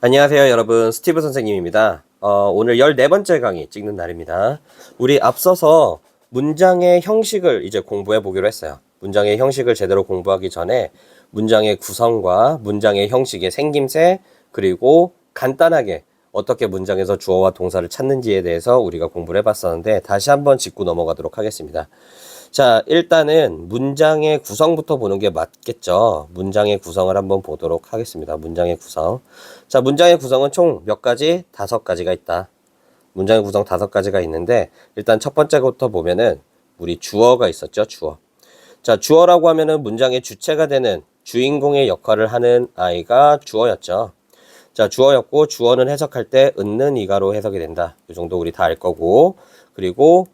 안녕하세요, 여러분. 스티브 선생님입니다. 오늘 14번째 강의 찍는 날입니다. 우리 앞서서 문장의 형식을 이제 공부해 보기로 했어요. 문장의 형식을 제대로 공부하기 전에 문장의 구성과 문장의 형식의 생김새, 그리고 간단하게 어떻게 문장에서 주어와 동사를 찾는지에 대해서 우리가 공부를 해봤었는데 다시 한번 짚고 넘어가도록 하겠습니다. 자, 일단은 문장의 구성부터 보는 게 맞겠죠. 문장의 구성을 한번 보도록 하겠습니다. 문장의 구성. 자, 문장의 구성은 총 몇 가지? 5가지가 있다. 문장의 구성 5가지가 있는데 일단 첫 번째부터 보면은 우리 주어가 있었죠. 주어. 자, 주어라고 하면은 문장의 주체가 되는 주인공의 역할을 하는 아이가 주어였죠. 자, 주어였고 주어는 해석할 때 은는 이가로 해석이 된다. 이 정도 우리 다 알 거고, 그리고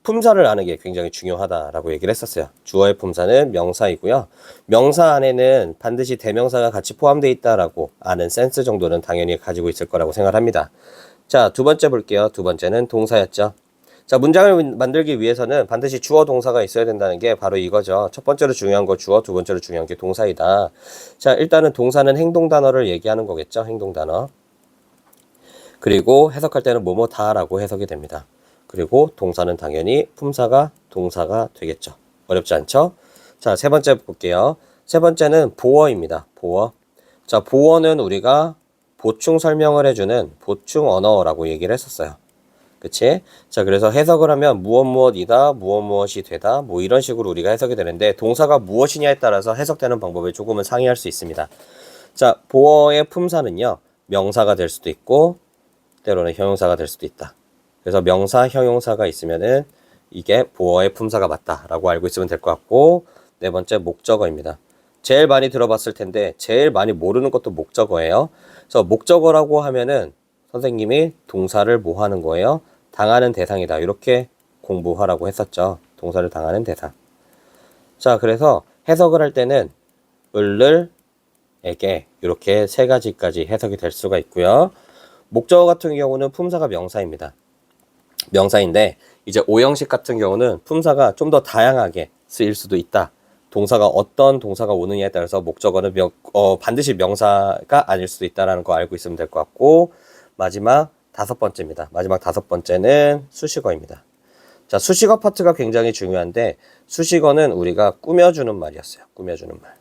품사를 아는 게 굉장히 중요하다라고 얘기를 했었어요. 주어의 품사는 명사이고요. 명사 안에는 반드시 대명사가 같이 포함되어 있다라고 아는 센스 정도는 당연히 가지고 있을 거라고 생각합니다. 자, 두 번째 볼게요. 두 번째는 동사였죠. 자, 문장을 만들기 위해서는 반드시 주어 동사가 있어야 된다는 게 바로 이거죠. 첫 번째로 중요한 거 주어, 두 번째로 중요한 게 동사이다. 자, 일단은 동사는 행동 단어를 얘기하는 거겠죠. 행동 단어. 그리고 해석할 때는 뭐뭐다라고 해석이 됩니다. 그리고 동사는 당연히 품사가 동사가 되겠죠. 어렵지 않죠? 자, 세 번째 볼게요. 세 번째는 보어입니다. 보어. 자, 보어는 우리가 보충 설명을 해주는 보충 언어라고 얘기를 했었어요. 그치? 자, 그래서 해석을 하면 무엇 무엇이다, 무엇 무엇이 되다, 뭐 이런 식으로 우리가 해석이 되는데 동사가 무엇이냐에 따라서 해석되는 방법을 조금은 상이할 수 있습니다. 자, 보어의 품사는요, 명사가 될 수도 있고 때로는 형용사가 될 수도 있다. 그래서 명사, 형용사가 있으면은 이게 보어의 품사가 맞다라고 알고 있으면 될 것 같고, 네 번째 목적어입니다. 제일 많이 들어봤을 텐데 제일 많이 모르는 것도 목적어예요. 그래서 목적어라고 하면은 선생님이 동사를 뭐 하는 거예요? 당하는 대상이다. 이렇게 공부하라고 했었죠. 동사를 당하는 대상. 자, 그래서 해석을 할 때는 을을 에게 이렇게 세 가지까지 해석이 될 수가 있고요. 목적어 같은 경우는 품사가 명사입니다. 명사인데 이제 오형식 같은 경우는 품사가 좀 더 다양하게 쓰일 수도 있다. 동사가 어떤 동사가 오느냐에 따라서 목적어는 반드시 명사가 아닐 수도 있다는 거 알고 있으면 될 것 같고, 마지막 5번째입니다. 마지막 5번째는 수식어입니다. 자, 수식어 파트가 굉장히 중요한데 수식어는 우리가 꾸며주는 말이었어요. 꾸며주는 말.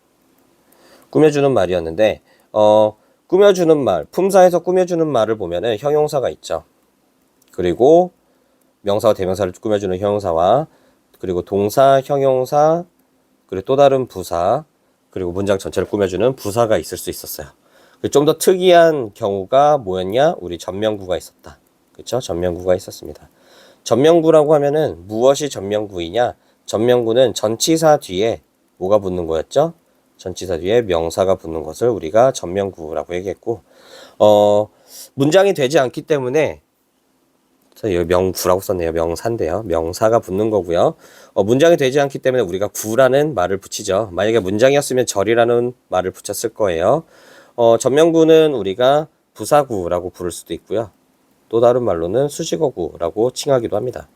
꾸며주는 말이었는데 꾸며주는 말, 품사에서 꾸며주는 말을 보면은 형용사가 있죠. 그리고 명사와 대명사를 꾸며주는 형용사와, 그리고 동사, 형용사, 그리고 또 다른 부사, 그리고 문장 전체를 꾸며주는 부사가 있을 수 있었어요. 좀 더 특이한 경우가 뭐였냐? 우리 전명구가 있었다. 그쵸? 전명구가 있었습니다. 전명구라고 하면은 무엇이 전명구이냐? 전명구는 전치사 뒤에 뭐가 붙는 거였죠? 전치사 뒤에 명사가 붙는 것을 우리가 전명구라고 얘기했고, 문장이 되지 않기 때문에 여기 명구라고 썼네요. 명사인데요. 명사가 붙는 거고요. 문장이 되지 않기 때문에 우리가 구라는 말을 붙이죠. 만약에 문장이었으면 절이라는 말을 붙였을 거예요. 전명구는 우리가 부사구라고 부를 수도 있고요. 또 다른 말로는 수식어구라고 칭하기도 합니다.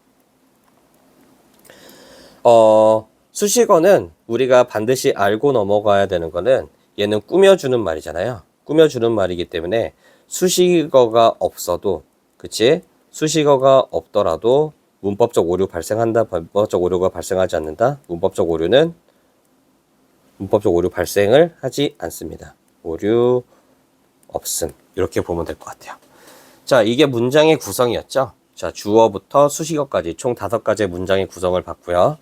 수식어는 우리가 반드시 알고 넘어가야 되는 거는 얘는 꾸며주는 말이잖아요. 꾸며주는 말이기 때문에 수식어가 없어도, 그치? 수식어가 없더라도 문법적 오류 발생한다, 문법적 오류가 발생하지 않는다. 문법적 오류 발생을 하지 않습니다. 오류 없음. 이렇게 보면 될 것 같아요. 자, 이게 문장의 구성이었죠. 자, 주어부터 수식어까지 총 5가지의 문장의 구성을 봤고요.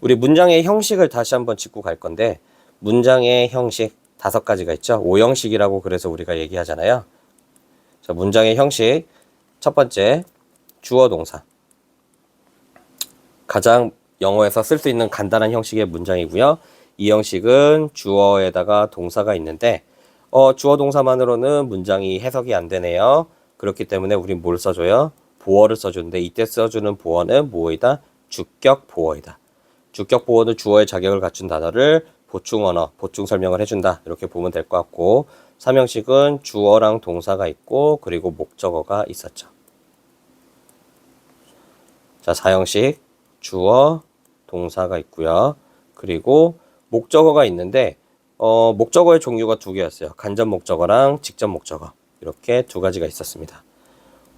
우리 문장의 형식을 다시 한번 짚고 갈 건데, 문장의 형식 5가지가 있죠. 5형식이라고 그래서 우리가 얘기하잖아요. 자, 문장의 형식 첫 번째, 주어 동사. 가장 영어에서 쓸 수 있는 간단한 형식의 문장이고요. 이 형식은 주어에다가 동사가 있는데 주어 동사만으로는 문장이 해석이 안 되네요. 그렇기 때문에 우린 뭘 써줘요? 보어를 써주는데 이때 써주는 보어는 뭐이다? 주격 보어이다. 주격 보어는 주어의 자격을 갖춘 단어를 보충 언어, 보충 설명을 해준다. 이렇게 보면 될 것 같고, 3형식은 주어랑 동사가 있고 그리고 목적어가 있었죠. 자, 4형식 주어, 동사가 있고요. 그리고 목적어가 있는데 목적어의 종류가 2개였어요. 간접 목적어랑 직접 목적어. 이렇게 두 가지가 있었습니다.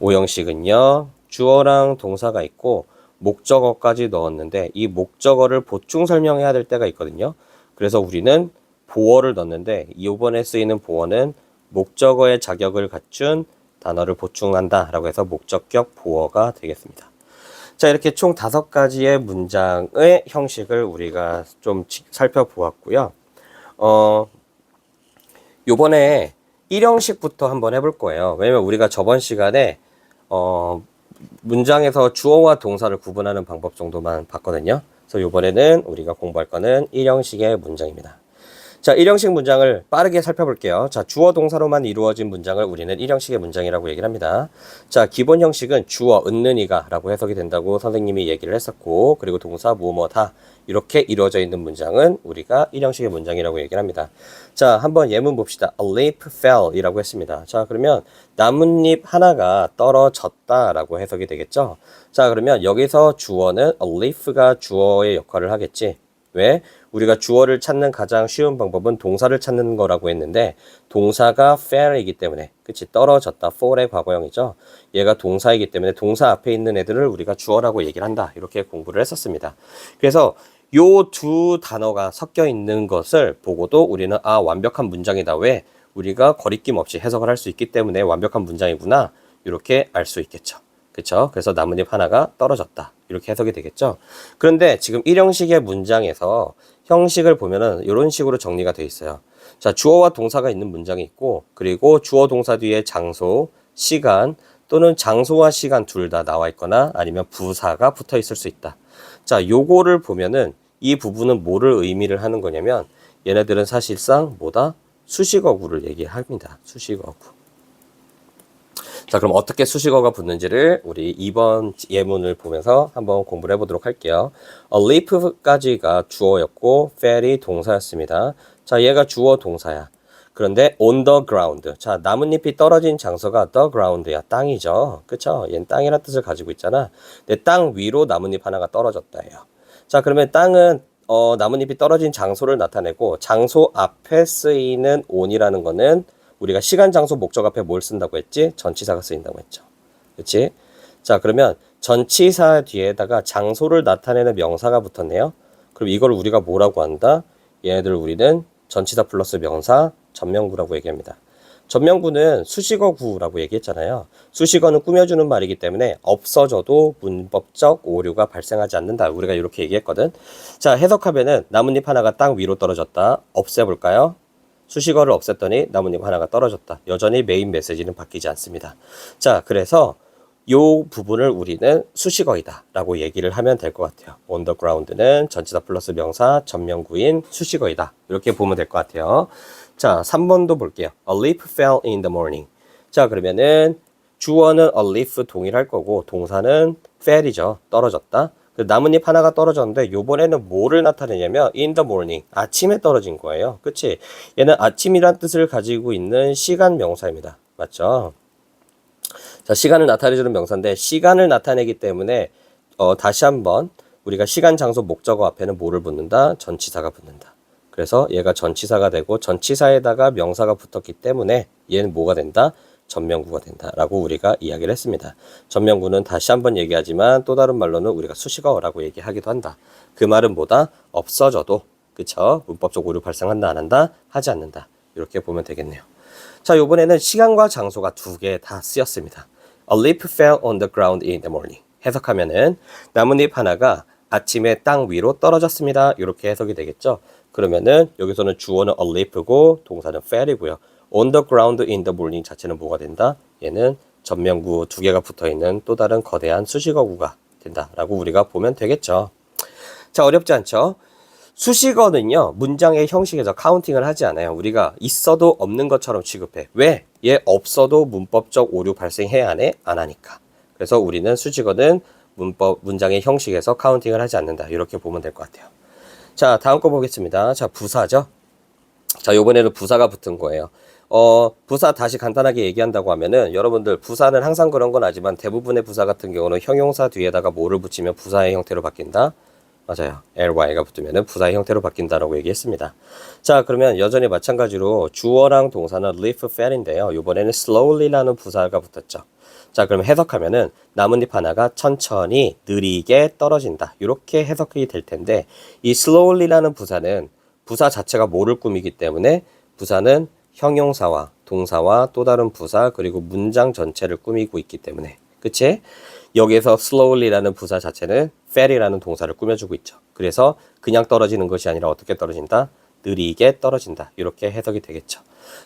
5형식은요. 주어랑 동사가 있고 목적어까지 넣었는데 이 목적어를 보충 설명해야 될 때가 있거든요. 그래서 우리는 보어를 넣었는데 이번에 쓰이는 보어는 목적어의 자격을 갖춘 단어를 보충한다 라고 해서 목적격 보어가 되겠습니다. 자, 이렇게 총 5가지의 문장의 형식을 우리가 좀 살펴보았고요. 요번에 1형식부터 한번 해볼 거예요. 왜냐면 우리가 저번 시간에 문장에서 주어와 동사를 구분하는 방법 정도만 봤거든요. 그래서 요번에는 우리가 공부할 거는 1형식의 문장입니다. 자, 1형식 문장을 빠르게 살펴볼게요. 자, 주어 동사로만 이루어진 문장을 우리는 1형식의 문장이라고 얘기를 합니다. 자, 기본 형식은 주어 은는이가 라고 해석이 된다고 선생님이 얘기를 했었고, 그리고 동사 뭐뭐다 이렇게 이루어져 있는 문장은 우리가 1형식의 문장이라고 얘기를 합니다. 자, 한번 예문 봅시다. A leaf fell 이라고 했습니다. 자, 그러면 나뭇잎 하나가 떨어졌다 라고 해석이 되겠죠. 자, 그러면 여기서 주어는 a leaf가 주어의 역할을 하겠지. 왜? 우리가 주어를 찾는 가장 쉬운 방법은 동사를 찾는 거라고 했는데 동사가 fell이기 때문에 그치 떨어졌다 fall의 과거형이죠. 얘가 동사이기 때문에 동사 앞에 있는 애들을 우리가 주어라고 얘기를 한다. 이렇게 공부를 했었습니다. 그래서 요 두 단어가 섞여 있는 것을 보고도 우리는 완벽한 문장이다. 왜? 우리가 거리낌 없이 해석을 할 수 있기 때문에 완벽한 문장이구나. 이렇게 알 수 있겠죠. 그쵸? 그래서 나뭇잎 하나가 떨어졌다. 이렇게 해석이 되겠죠. 그런데 지금 1형식의 문장에서 형식을 보면은 이런 식으로 정리가 되어 있어요. 자, 주어와 동사가 있는 문장이 있고, 그리고 주어 동사 뒤에 장소, 시간, 또는 장소와 시간 둘 다 나와 있거나 아니면 부사가 붙어 있을 수 있다. 자, 요거를 보면은 이 부분은 뭐를 의미를 하는 거냐면 얘네들은 사실상 뭐다? 수식어구를 얘기합니다. 수식어구. 자, 그럼 어떻게 수식어가 붙는지를 우리 2번 예문을 보면서 한번 공부를 해보도록 할게요. A leaf까지가 주어였고 fell이 동사였습니다. 자, 얘가 주어 동사야. 그런데 on the ground. 자, 나뭇잎이 떨어진 장소가 the ground야. 땅이죠. 그쵸? 얘는 땅이라는 뜻을 가지고 있잖아. 근데 땅 위로 나뭇잎 하나가 떨어졌다예요. 자, 그러면 땅은 나뭇잎이 떨어진 장소를 나타내고 장소 앞에 쓰이는 on이라는 거는 우리가 시간, 장소, 목적 앞에 뭘 쓴다고 했지? 전치사가 쓰인다고 했죠. 그치? 자, 그러면 전치사 뒤에다가 장소를 나타내는 명사가 붙었네요. 그럼 이걸 우리가 뭐라고 한다? 얘네들 우리는 전치사 플러스 명사, 전명구라고 얘기합니다. 전명구는 수식어구라고 얘기했잖아요. 수식어는 꾸며주는 말이기 때문에 없어져도 문법적 오류가 발생하지 않는다. 우리가 이렇게 얘기했거든. 자, 해석하면은 나뭇잎 하나가 땅 위로 떨어졌다. 없애볼까요? 수식어를 없앴더니 나뭇잎 하나가 떨어졌다. 여전히 메인 메시지는 바뀌지 않습니다. 자, 그래서 요 부분을 우리는 수식어이다 라고 얘기를 하면 될 것 같아요. on the ground는 전치사 플러스 명사 전명구인 수식어이다. 이렇게 보면 될 것 같아요. 자, 3번도 볼게요. A leaf fell in the morning. 자, 그러면은 주어는 a leaf 동일할 거고 동사는 fell이죠. 떨어졌다. 나뭇잎 하나가 떨어졌는데 요번에는 뭐를 나타내냐면 in the morning, 아침에 떨어진 거예요. 그치? 얘는 아침이란 뜻을 가지고 있는 시간 명사입니다. 맞죠? 자, 시간을 나타내주는 명사인데 시간을 나타내기 때문에 다시 한번 우리가 시간, 장소, 목적어 앞에는 뭐를 붙는다? 전치사가 붙는다. 그래서 얘가 전치사가 되고 전치사에다가 명사가 붙었기 때문에 얘는 뭐가 된다? 전명구가 된다라고 우리가 이야기를 했습니다. 전명구는 다시 한번 얘기하지만 또 다른 말로는 우리가 수식어라고 얘기하기도 한다. 그 말은 뭐다? 없어져도 그쵸? 문법적 오류 발생한다 안 한다? 하지 않는다. 이렇게 보면 되겠네요. 자, 이번에는 시간과 장소가 두 개 다 쓰였습니다. A leaf fell on the ground in the morning. 해석하면은 나뭇잎 하나가 아침에 땅 위로 떨어졌습니다. 이렇게 해석이 되겠죠. 그러면은 여기서는 주어는 a leaf고 동사는 fell이고요. on the ground in the morning 자체는 뭐가 된다? 얘는 전명구 두 개가 붙어있는 또 다른 거대한 수식어구가 된다라고 우리가 보면 되겠죠. 자, 어렵지 않죠? 수식어는요, 문장의 형식에서 카운팅을 하지 않아요. 우리가 있어도 없는 것처럼 취급해. 왜? 얘 없어도 문법적 오류 발생해야 하네? 안 하니까. 그래서 우리는 수식어는 문장의 형식에서 카운팅을 하지 않는다. 이렇게 보면 될 것 같아요. 자, 다음 거 보겠습니다. 자, 부사죠. 자, 요번에는 부사가 붙은 거예요. 부사 다시 간단하게 얘기한다고 하면은 여러분들 부사는 항상 그런 건 아니지만 대부분의 부사 같은 경우는 형용사 뒤에다가 뭐를 붙이면 부사의 형태로 바뀐다? 맞아요. ly가 붙으면 부사의 형태로 바뀐다라고 얘기했습니다. 자, 그러면 여전히 마찬가지로 주어랑 동사는 leaf fell인데요. 이번에는 slowly라는 부사가 붙었죠. 자, 그럼 해석하면은 나뭇잎 하나가 천천히 느리게 떨어진다. 이렇게 해석이 될 텐데 이 slowly라는 부사는 부사 자체가 뭐를 꾸미기 때문에 부사는 형용사와 동사와 또 다른 부사 그리고 문장 전체를 꾸미고 있기 때문에 그치? 여기에서 slowly라는 부사 자체는 fell이라는 동사를 꾸며주고 있죠. 그래서 그냥 떨어지는 것이 아니라 어떻게 떨어진다? 느리게 떨어진다. 이렇게 해석이 되겠죠.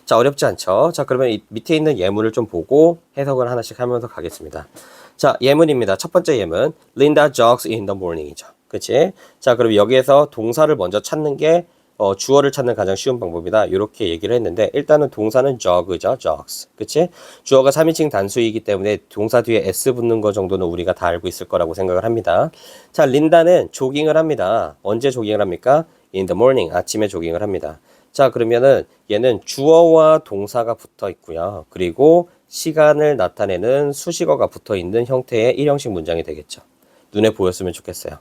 자, 어렵지 않죠? 자, 그러면 이 밑에 있는 예문을 좀 보고 해석을 하나씩 하면서 가겠습니다. 자, 예문입니다. 첫 번째 예문. Linda jogs in the morning이죠. 그치? 자, 그럼 여기에서 동사를 먼저 찾는 게 주어를 찾는 가장 쉬운 방법이다. 이렇게 얘기를 했는데 일단은 동사는 jog죠. jogs. 그치? 주어가 3인칭 단수이기 때문에 동사 뒤에 s 붙는 거 정도는 우리가 다 알고 있을 거라고 생각을 합니다. 자, 린다는 조깅을 합니다. 언제 조깅을 합니까? In the morning. 아침에 조깅을 합니다. 자, 그러면은 얘는 주어와 동사가 붙어 있고요. 그리고 시간을 나타내는 수식어가 붙어 있는 형태의 일형식 문장이 되겠죠. 눈에 보였으면 좋겠어요.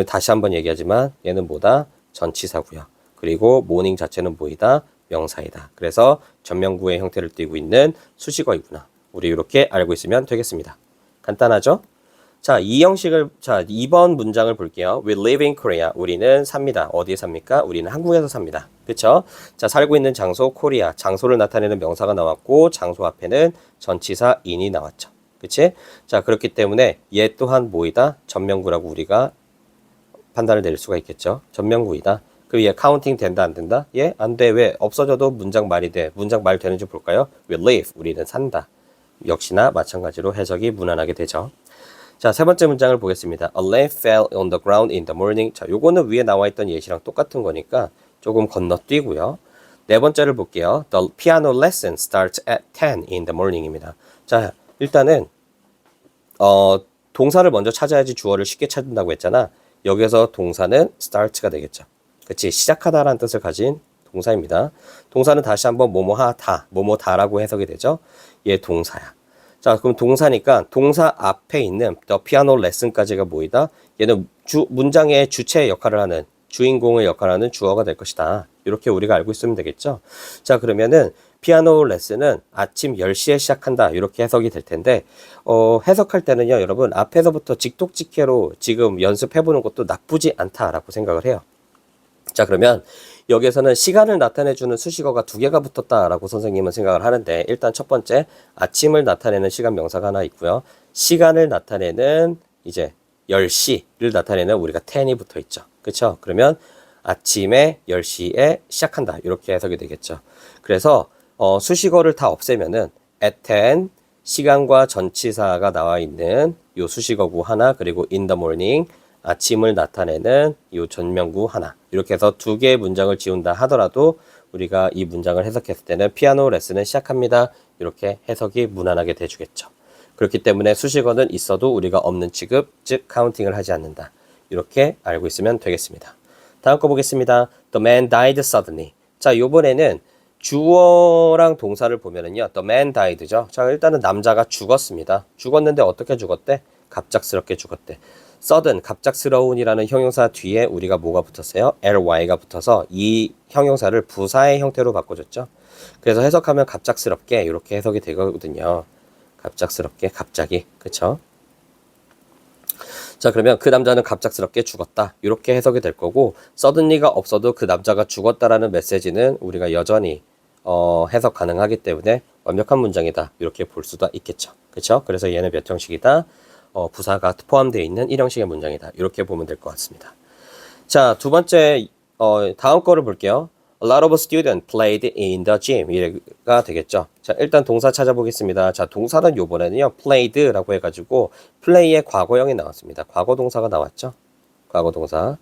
다시 한번 얘기하지만 얘는 뭐다? 전치사고요. 그리고 모닝 자체는 뭐이다? 명사이다. 그래서 전명구의 형태를 띠고 있는 수식어이구나. 우리 이렇게 알고 있으면 되겠습니다. 간단하죠? 자, 이 형식을, 자, 2번 문장을 볼게요. We live in Korea. 우리는 삽니다. 어디에 삽니까? 우리는 한국에서 삽니다. 그쵸? 자, 살고 있는 장소, 코리아. 장소를 나타내는 명사가 나왔고, 장소 앞에는 전치사 in이 나왔죠. 그치? 자, 그렇기 때문에 얘 또한 뭐이다? 전명구라고 우리가 판단을 내릴 수가 있겠죠. 전명구이다. 그럼 얘 카운팅 된다 안 된다? 예? 안 돼. 왜? 없어져도 문장 말이 돼. 문장 말 되는지 볼까요? We live. 우리는 산다. 역시나 마찬가지로 해석이 무난하게 되죠. 자, 세 번째 문장을 보겠습니다. A leaf fell on the ground in the morning. 자, 요거는 위에 나와 있던 예시랑 똑같은 거니까 조금 건너뛰고요. 네 번째를 볼게요. The piano lesson starts at 10 in the morning입니다. 자, 일단은 동사를 먼저 찾아야지 주어를 쉽게 찾는다고 했잖아. 여기서 동사는 start가 되겠죠. 그치? 시작하다라는 뜻을 가진 동사입니다. 동사는 다시 한번 뭐뭐하다, 뭐뭐다라고 해석이 되죠. 얘 동사야. 자, 그럼 동사니까 동사 앞에 있는 the piano lesson까지가 뭐이다? 얘는 문장의 주체 역할을 하는 주인공의 역할을 하는 주어가 될 것이다. 이렇게 우리가 알고 있으면 되겠죠. 자, 그러면은 피아노 레슨은 아침 10시에 시작한다. 이렇게 해석이 될 텐데 해석할 때는요, 여러분 앞에서부터 직독직해로 지금 연습해보는 것도 나쁘지 않다라고 생각을 해요. 자, 그러면 여기에서는 시간을 나타내주는 수식어가 두 개가 붙었다라고 선생님은 생각을 하는데 일단 첫 번째 아침을 나타내는 시간 명사가 하나 있고요. 시간을 나타내는 이제 10시를 나타내는 우리가 10이 붙어 있죠. 그렇죠? 그러면 아침에 10시에 시작한다. 이렇게 해석이 되겠죠. 그래서 수식어를 다 없애면은 at 10 시간과 전치사가 나와 있는 요 수식어구 하나 그리고 in the morning 아침을 나타내는 이 전명구 하나 이렇게 해서 두 개의 문장을 지운다 하더라도 우리가 이 문장을 해석했을 때는 피아노 레슨은 시작합니다. 이렇게 해석이 무난하게 돼주겠죠. 그렇기 때문에 수식어는 있어도 우리가 없는 취급, 즉 카운팅을 하지 않는다. 이렇게 알고 있으면 되겠습니다. 다음 거 보겠습니다. The man died suddenly. 자, 요번에는 주어랑 동사를 보면은요. The man died죠. 자, 일단은 남자가 죽었습니다. 죽었는데 어떻게 죽었대? 갑작스럽게 죽었대. sudden, 갑작스러운이라는 형용사 뒤에 우리가 뭐가 붙었어요? ly가 붙어서 이 형용사를 부사의 형태로 바꿔줬죠. 그래서 해석하면 갑작스럽게 이렇게 해석이 되거든요. 갑작스럽게, 갑자기, 그쵸? 자, 그러면 그 남자는 갑작스럽게 죽었다. 이렇게 해석이 될 거고 suddenly가 없어도 그 남자가 죽었다라는 메시지는 우리가 여전히 해석 가능하기 때문에 완벽한 문장이다. 이렇게 볼 수도 있겠죠. 그쵸? 그래서 얘는 몇 형식이다? 부사가 포함되어 있는 1형식의 문장이다. 이렇게 보면 될 것 같습니다. 자, 두 번째 다음 거를 볼게요. A lot of students played in the gym. 이가 되겠죠. 자, 일단 동사 찾아보겠습니다. 자, 동사는 요번에는요. played라고 해가지고 play의 과거형이 나왔습니다. 과거 동사가 나왔죠. 과거 동사.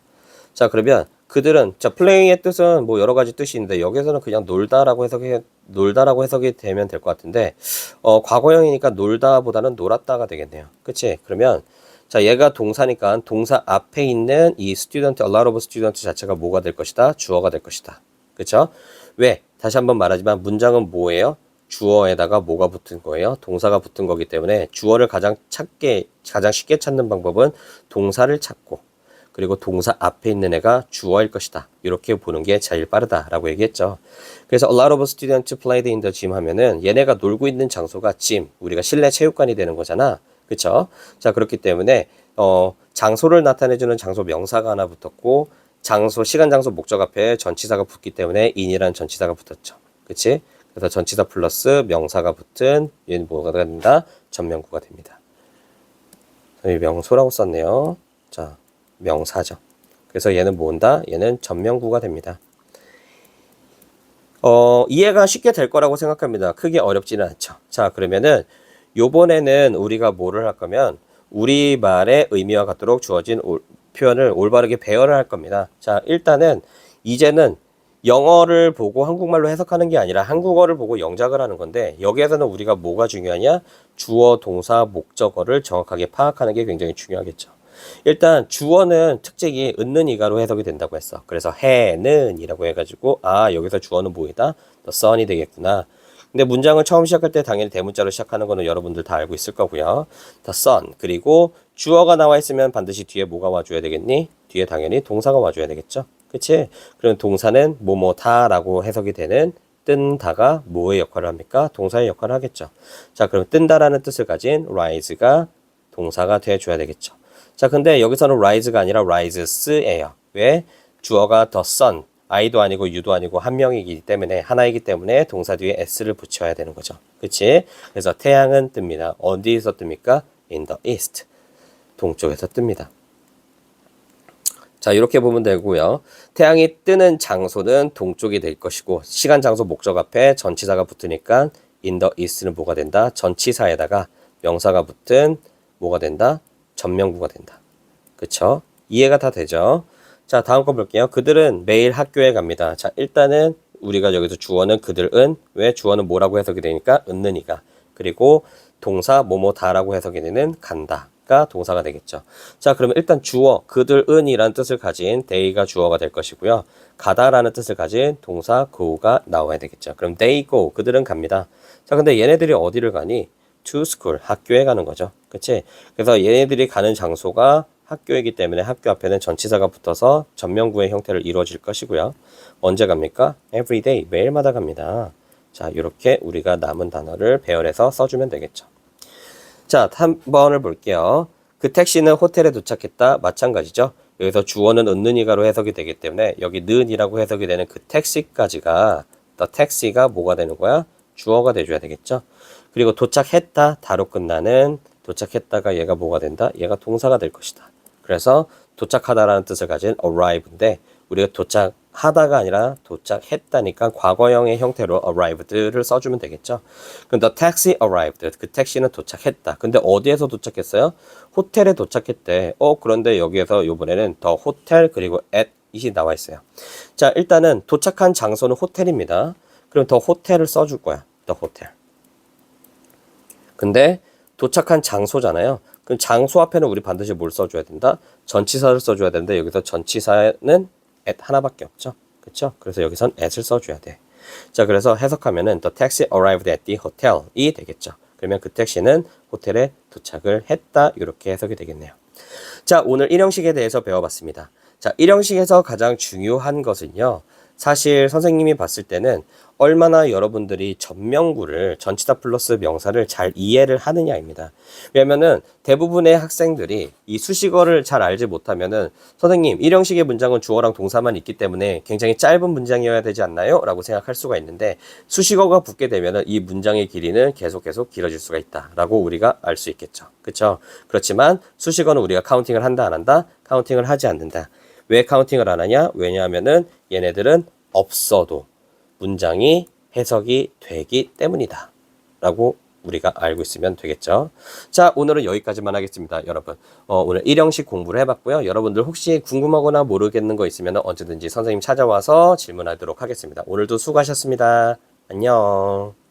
자, 그러면 그들은 자, play의 뜻은 뭐 여러 가지 뜻이 있는데 여기서는 그냥 놀다라고 해석이 되면 될 것 같은데 과거형이니까 놀다보다는 놀았다가 되겠네요. 그치? 그러면 자, 얘가 동사니까 동사 앞에 있는 이 student, a lot of student 자체가 뭐가 될 것이다? 주어가 될 것이다. 그쵸? 왜? 다시 한번 말하지만 문장은 뭐예요? 주어에다가 뭐가 붙은 거예요? 동사가 붙은 거기 때문에 주어를 가장 쉽게 찾는 방법은 동사를 찾고 그리고 동사 앞에 있는 애가 주어일 것이다. 이렇게 보는 게 제일 빠르다라고 얘기했죠. 그래서 a lot of students played in the gym 하면은 얘네가 놀고 있는 장소가 gym, 우리가 실내 체육관이 되는 거잖아. 그쵸? 자, 그렇기 때문에 장소를 나타내주는 장소 명사가 하나 붙었고 장소, 시간, 장소, 목적 앞에 전치사가 붙기 때문에 in이라는 전치사가 붙었죠. 그치? 그래서 전치사 플러스 명사가 붙은 얘는 뭐가 된다? 전명구가 됩니다. 명소라고 썼네요. 자, 명사죠. 그래서 얘는 뭔다? 얘는 전명구가 됩니다. 이해가 쉽게 될 거라고 생각합니다. 크게 어렵지는 않죠. 자, 그러면은 요번에는 우리가 뭐를 할 거면 우리말의 의미와 같도록 주어진 표현을 올바르게 배열을 할 겁니다. 자, 일단은 이제는 영어를 보고 한국말로 해석하는 게 아니라 한국어를 보고 영작을 하는 건데 여기에서는 우리가 뭐가 중요하냐? 주어, 동사, 목적어를 정확하게 파악하는 게 굉장히 중요하겠죠. 일단 주어는 특징이 은는 이가로 해석이 된다고 했어. 그래서 해는 이라고 해가지고 여기서 주어는 뭐이다? The sun이 되겠구나. 근데 문장을 처음 시작할 때 당연히 대문자로 시작하는 거는 여러분들 다 알고 있을 거고요. The sun. 그리고 주어가 나와 있으면 반드시 뒤에 뭐가 와줘야 되겠니? 뒤에 당연히 동사가 와줘야 되겠죠. 그치? 그럼 동사는 뭐뭐다라고 해석이 되는 뜬다가 뭐의 역할을 합니까? 동사의 역할을 하겠죠. 자, 그럼 뜬다라는 뜻을 가진 rise가 동사가 돼줘야 되겠죠. 자, 근데 여기서는 rise가 아니라 rises예요. 왜? 주어가 the sun, I도 아니고 U도 아니고 한 명이기 때문에 하나이기 때문에 동사 뒤에 S를 붙여야 되는 거죠. 그치? 그래서 태양은 뜹니다. 어디에서 뜹니까? In the east. 동쪽에서 뜹니다. 자, 이렇게 보면 되고요. 태양이 뜨는 장소는 동쪽이 될 것이고 시간, 장소, 목적 앞에 전치사가 붙으니까 in the east는 뭐가 된다? 전치사에다가 명사가 붙은 뭐가 된다? 전명구가 된다. 그쵸? 이해가 다 되죠? 자, 다음 거 볼게요. 그들은 매일 학교에 갑니다. 자, 일단은 우리가 여기서 주어는 그들은, 왜 주어는 뭐라고 해석이 되니까 은는이가, 그리고 동사 뭐뭐다라고 해석이 되는 간다가 동사가 되겠죠. 자, 그러면 일단 주어 그들은이라는 뜻을 가진 they가 주어가 될 것이고요. 가다라는 뜻을 가진 동사 go가 나와야 되겠죠. 그럼 they go, 그들은 갑니다. 자, 근데 얘네들이 어디를 가니? to school, 학교에 가는 거죠. 그치? 그래서 얘네들이 가는 장소가 학교이기 때문에 학교 앞에는 전치사가 붙어서 전명구의 형태를 이루어질 것이고요. 언제 갑니까? every day, 매일마다 갑니다. 자, 이렇게 우리가 남은 단어를 배열해서 써주면 되겠죠. 자, 3번을 볼게요. 그 택시는 호텔에 도착했다. 마찬가지죠. 여기서 주어는 은는이가로 해석이 되기 때문에 여기 는이라고 해석이 되는 그 택시까지가 the taxi가 뭐가 되는 거야? 주어가 돼줘야 되겠죠. 그리고 도착했다. 다로 끝나는 도착했다가 얘가 뭐가 된다? 얘가 동사가 될 것이다. 그래서 도착하다라는 뜻을 가진 arrive인데 우리가 도착하다가 아니라 도착했다니까 과거형의 형태로 arrived를 써주면 되겠죠. 그럼 the taxi arrived. 그 택시는 도착했다. 근데 어디에서 도착했어요? 호텔에 도착했대. 그런데 여기에서 이번에는 the hotel 그리고 at it이 나와 있어요. 자, 일단은 도착한 장소는 호텔입니다. 그럼 the hotel을 써줄 거야. the hotel. 근데 도착한 장소잖아요. 그럼 장소 앞에는 우리 반드시 뭘 써줘야 된다? 전치사를 써줘야 되는데 여기서 전치사는 at 하나밖에 없죠. 그렇죠? 그래서 여기선 at을 써줘야 돼. 자, 그래서 해석하면은 the taxi arrived at the hotel이 되겠죠. 그러면 그 택시는 호텔에 도착을 했다. 이렇게 해석이 되겠네요. 자, 오늘 일형식에 대해서 배워봤습니다. 자, 일형식에서 가장 중요한 것은요. 사실 선생님이 봤을 때는 얼마나 여러분들이 전명구를 전치사 플러스 명사를 잘 이해를 하느냐입니다. 왜냐면은 대부분의 학생들이 이 수식어를 잘 알지 못하면은 선생님 일형식의 문장은 주어랑 동사만 있기 때문에 굉장히 짧은 문장이어야 되지 않나요? 라고 생각할 수가 있는데 수식어가 붙게 되면은 이 문장의 길이는 계속 길어질 수가 있다 라고 우리가 알 수 있겠죠. 그렇죠? 그렇지만 수식어는 우리가 카운팅을 한다 안 한다? 카운팅을 하지 않는다. 왜 카운팅을 안 하냐? 왜냐하면은 얘네들은 없어도 문장이 해석이 되기 때문이다 라고 우리가 알고 있으면 되겠죠. 자, 오늘은 여기까지만 하겠습니다. 여러분 오늘 일형식 공부를 해봤고요. 여러분들 혹시 궁금하거나 모르겠는 거 있으면 언제든지 선생님 찾아와서 질문하도록 하겠습니다. 오늘도 수고하셨습니다. 안녕.